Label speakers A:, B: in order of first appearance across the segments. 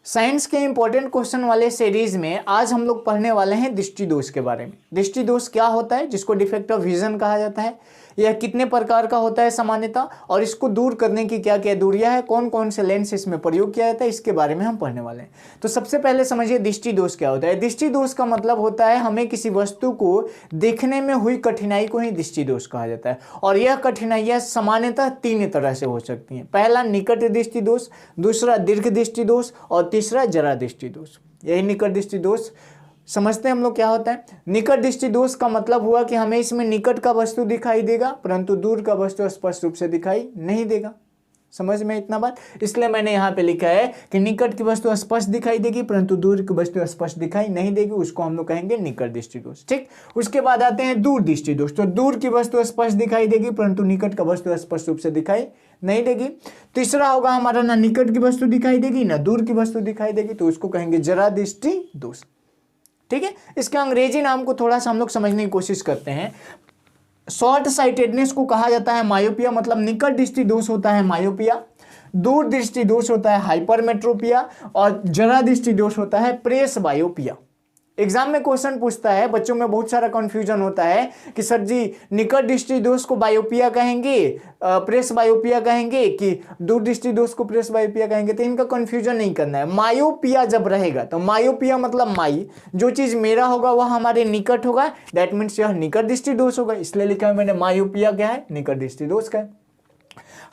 A: Science के important question वाले series में आज हम लोग पढ़ने वाले हैं दृष्टि दोष के बारे में। दृष्टि दोष क्या होता है, जिसको डिफेक्ट ऑफ विजन कहा जाता है, यह कितने प्रकार का होता है सामान्यतः, और इसको दूर करने की क्या क्या दूरियां है, कौन कौन से लेंस इसमें प्रयोग किया जाता है, इसके बारे में हम पढ़ने वाले हैं। तो सबसे पहले समझिए दृष्टि दोष क्या होता है। दृष्टि दोष का मतलब होता है हमें किसी वस्तु को देखने में हुई कठिनाई को ही दृष्टि दोष कहा जाता है। और यह कठिनाइयां सामान्यतः तीन तरह से हो सकती हैं। पहला निकट दृष्टि दोष, दूसरा दीर्घ दृष्टि दोष और तीसरा जरा दृष्टि दोष। यही निकट दृष्टि दोष समझते हैं हम लोग क्या होता है। निकट दृष्टि दोष का मतलब हुआ कि हमें इसमें निकट का वस्तु दिखाई देगा परंतु दूर का वस्तु स्पष्ट रूप से दिखाई नहीं देगा। समझ में इतना बात, इसलिए मैंने यहाँ पे लिखा है कि निकट की वस्तु स्पष्ट दिखाई देगी परंतु दूर की वस्तु स्पष्ट दिखाई नहीं देगी, उसको हम लोग कहेंगे निकट दृष्टि दोष। ठीक, उसके बाद आते हैं दूर दृष्टि दोष। तो दूर की वस्तु स्पष्ट दिखाई देगी परंतु निकट का वस्तु स्पष्ट रूप से दिखाई नहीं देगी। तीसरा होगा हमारा ना निकट की वस्तु दिखाई देगी ना दूर की वस्तु दिखाई देगी, तो उसको कहेंगे जरा दृष्टि दोष। ठीक है, इसके अंग्रेजी नाम को थोड़ा सा हम लोग समझने की कोशिश करते हैं। शॉर्ट साइटेडनेस को कहा जाता है मायोपिया, मतलब निकट दृष्टि दोष होता है मायोपिया, दूर दृष्टि दोष होता है हाइपरमेट्रोपिया और जरा दृष्टि दोष होता है प्रेस बायोपिया। एग्जाम में क्वेश्चन पूछता है, बच्चों में बहुत सारा कंफ्यूजन होता है कि सर जी निकट दृष्टि दोष को बायोपिया कहेंगे, प्रेस बायोपिया कहेंगे कि दूर दृष्टि दोष को प्रेस बायोपिया कहेंगे। तो इनका कंफ्यूजन नहीं करना है। मायोपिया जब रहेगा तो मायोपिया मतलब माई, जो चीज मेरा होगा वह हमारे निकट होगा, दैट मीन्स यह निकट दृष्टि दोष होगा, इसलिए लिखा है मैंने मायोपिया क्या है, निकट दृष्टि दोष का है।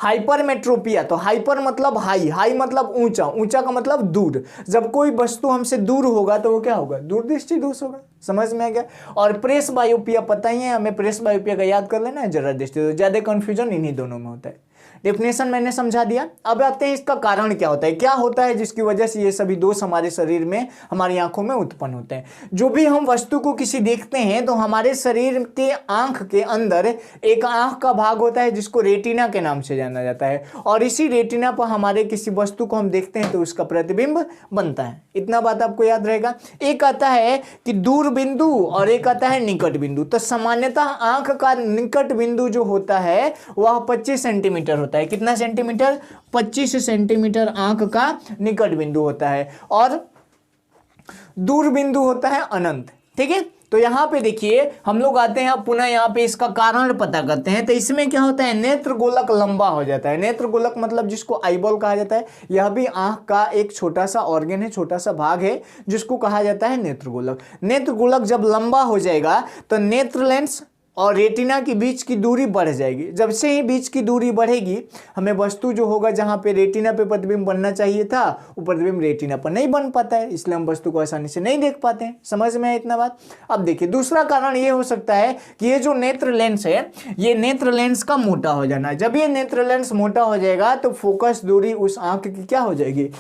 A: हाइपरमेट्रोपिया, तो हाइपर मतलब हाई, हाई मतलब ऊंचा, ऊंचा का मतलब दूर। जब कोई वस्तु हमसे दूर होगा तो वो क्या होगा, दूर दृष्टि दोष होगा। समझ में आ गया। और प्रेस बायोपिया पता ही है हमें, प्रेस बायोपिया का याद कर लेना है, जरा दृष्टि दोष। ज्यादा कंफ्यूजन इन्हीं दोनों में होता है। डेफिनेशन मैंने समझा दिया। अब आते हैं इसका कारण क्या होता है, क्या होता है जिसकी वजह से ये सभी दोष हमारे शरीर में, हमारी आंखों में उत्पन्न होते हैं। जो भी हम वस्तु को किसी देखते हैं तो हमारे शरीर के आंख के अंदर एक आंख का भाग होता है जिसको रेटिना के नाम से जाना जाता है, और इसी रेटिना पर हमारे किसी वस्तु को हम देखते हैं तो उसका प्रतिबिंब बनता है। इतना बात आपको याद रहेगा। एक आता है कि दूर बिंदु और एक आता है निकट बिंदु। तो सामान्यतः आंख का निकट बिंदु जो होता है वह 25 सेंटीमीटर होता है। कितना सेंटीमीटर, 25 सेंटीमीटर आंख का निकट बिंदु होता है, और दूर बिंदु होता है अनंत। ठीक है, तो यहां पे देखिए हम लोग आते हैं पुनः यहां पे इसका कारण पता करते हैं। तो इसमें क्या होता है, नेत्र गोलक लंबा हो जाता है। नेत्र गोलक मतलब जिसको आईबॉल कहा जाता है, यह भी आंख का एक छोटा सा ऑर्गन है, छोटा सा भाग है जिसको कहा जाता है नेत्र गोलक। नेत्र गोलक जब लंबा हो जाएगा तो नेत्र लेंस और रेटिना के बीच की दूरी बढ़ जाएगी। जब से ही बीच की दूरी बढ़ेगी, हमें वस्तु जो होगा जहां पे रेटिना पे प्रतिबिंब बनना चाहिए था वो प्रतिबिंब रेटिना पर नहीं बन पाता है, इसलिए हम वस्तु को आसानी से नहीं देख पाते हैं। समझ में आया इतना बात। अब देखिए दूसरा कारण ये हो सकता है कि ये जो नेत्र लेंस है, ये नेत्र लेंस का मोटा हो जाना। जब ये नेत्र लेंस मोटा हो जाएगा तो फोकस दूरी उस आंख की क्या हो जाएगी,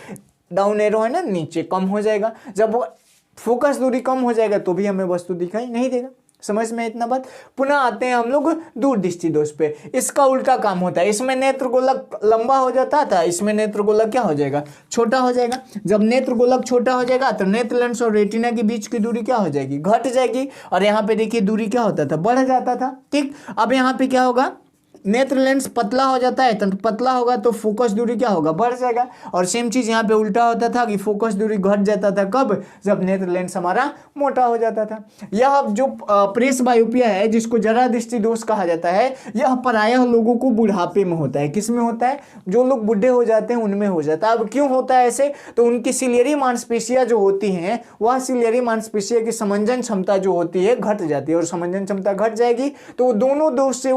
A: डाउन एरो है ना, नीचे कम हो जाएगा। जब फोकस दूरी कम हो जाएगा तो भी हमें वस्तु दिखाई नहीं देगा। समझ में इतना बात। पुनः आते हैं हम लोग दूर दृष्टि दोष पे। इसका उल्टा काम होता है। इसमें नेत्र गोलक लंबा हो जाता था, इसमें नेत्र गोलक क्या हो जाएगा, छोटा हो जाएगा। जब नेत्र गोलक छोटा हो जाएगा तो नेत्र लेंस और रेटिना के बीच की दूरी क्या हो जाएगी, घट जाएगी। और यहाँ पे देखिए दूरी क्या होता था, बढ़ जाता था। ठीक, अब यहाँ पे क्या होगा, नेत्र लेंस पतला हो जाता है, तो पतला होगा तो फोकस दूरी क्या होगा, बढ़ जाएगा। और सेम चीज यहाँ पे उल्टा होता था कि फोकस दूरी घट जाता था, कब, जब नेत्र लेंस हमारा मोटा हो जाता था। यह जो प्रेस बायोपिया है जिसको जरा दृष्टि दोष कहा जाता है, यह प्रायः लोगों को बुढ़ापे में होता है। किसमें होता है, जो लोग बुढ़े हो जाते हैं उनमें हो जाता है। अब क्यों होता है ऐसे, तो उनकी सिलियरी मांसपेशियां जो होती हैं, वह सिलियरी मांसपेशिया की समंजन क्षमता जो होती है घट जाती है, और समंजन क्षमता घट जाएगी तो दोनों दोष से,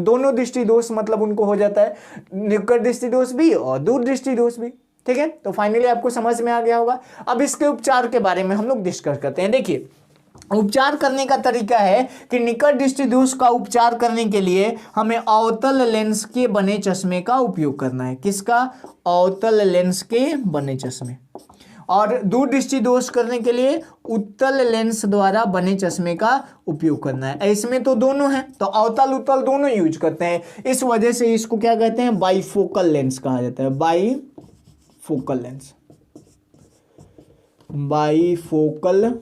A: दोनों दृष्टि दोष मतलब उनको हो जाता है निकट दृष्टि दोष भी और दूर दृष्टि दोष भी। ठीक है, तो फाइनली आपको समझ में आ गया होगा। अब इसके उपचार के बारे में हम लोग डिस्कस करते हैं। देखिए उपचार करने का तरीका है कि निकट दृष्टि दोष का उपचार करने के लिए हमें अवतल लेंस के बने चश्मे का उपयोग करना है। किसका, अवतल लेंस के बने चश्मे। और दूर दृष्टि दोष करने के लिए उत्तल लेंस द्वारा बने चश्मे का उपयोग करना है। इसमें तो दोनों हैं, तो अवतल उत्तल दोनों यूज करते हैं। इस वजह से इसको क्या कहते हैं, बाईफोकल लेंस कहा जाता है। Bifocal lens, bifocal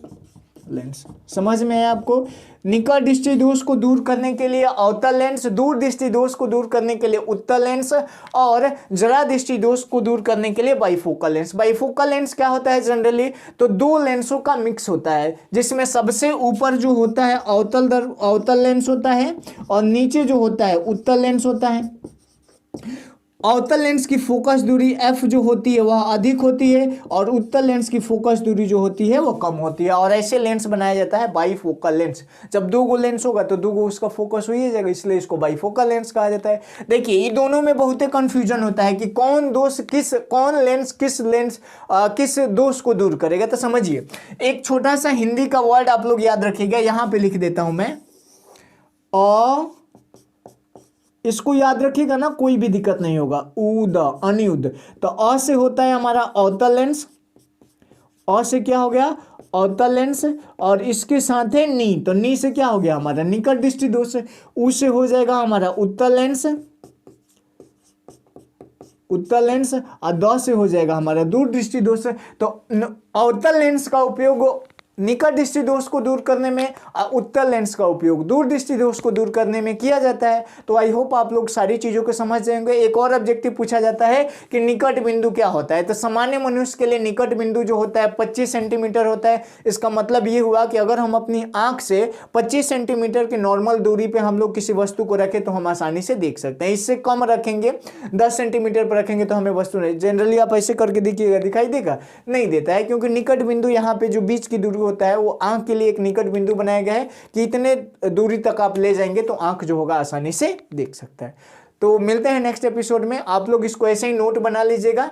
A: lens. समझ में आया आपको? निकट दृष्टि दोष को दूर करने के लिए अवतल लेंस, दूर दृष्टि दोष को दूर करने के लिए उत्तल लेंस, और जरा दृष्टि दोष को दूर करने के लिए बाइफोकल लेंस। बाइफोकल लेंस क्या होता है जनरली? तो दो लेंसों का मिक्स होता है, जिसमें सबसे ऊपर जो होता है अवतल लेंस होता है, और नीचे जो होता है उत्तल लेंस होता है। अवतल लेंस की फोकस दूरी f जो होती है वह अधिक होती है, और उत्तल लेंस की फोकस दूरी जो होती है वह कम होती है, और ऐसे लेंस बनाया जाता है बाइफोकल लेंस। जब दो गो लेंस होगा तो दो गो उसका फोकस हो ही जाएगा, इसलिए इसको बाइफोकल लेंस कहा जाता है। देखिए ये दोनों में बहुत ही कंफ्यूजन होता है कि कौन लेंस किस दोष को दूर करेगा। तो समझिए, एक छोटा सा हिंदी का वर्ड आप लोग याद रखिएगा, यहां पे लिख देता हूं मैं, इसको याद रखिएगा ना, कोई भी दिक्कत नहीं होगा। उद, अनिउद। तो अ से होता है हमारा अवतल लेंस, अ से क्या हो गया? अवतल लेंस, और इसके साथ है नी, तो नी से क्या हो गया हमारा? निकट दृष्टि दोष। उ से हो जाएगा हमारा उत्तल लेंस, और द से हो जाएगा हमारा दूर दृष्टि दोष। तो अवतल लेंस का उपयोग निकट दृष्टि दोष को दूर करने में, उत्तल लेंस का उपयोग दूर दृष्टि दोष को दूर करने में किया जाता है। तो आई होप आप लोग सारी चीजों को समझ जाएंगे। एक और ऑब्जेक्टिव पूछा जाता है कि निकट बिंदु क्या होता है। तो सामान्य मनुष्य के लिए निकट बिंदु जो होता है 25 सेंटीमीटर होता है। इसका मतलब ये हुआ कि अगर हम अपनी आंख से 25 सेंटीमीटर की नॉर्मल दूरी पे हम लोग किसी वस्तु को रखें तो हम आसानी से देख सकते हैं। इससे कम रखेंगे, 10 सेंटीमीटर पर रखेंगे तो हमें वस्तु नहीं, जनरली आप ऐसे करके देखिएगा, दिखाई देगा? नहीं देता है, क्योंकि निकट बिंदु यहाँ पे जो बीच की दूरी होता है वो आंख के लिए एक निकट बिंदु बनाया गया है कि इतने दूरी तक आप ले जाएंगे तो आंख जो होगा आसानी से देख सकता है। तो मिलते हैं नेक्स्ट एपिसोड में। आप लोग इसको ऐसे ही नोट बना लीजिएगा।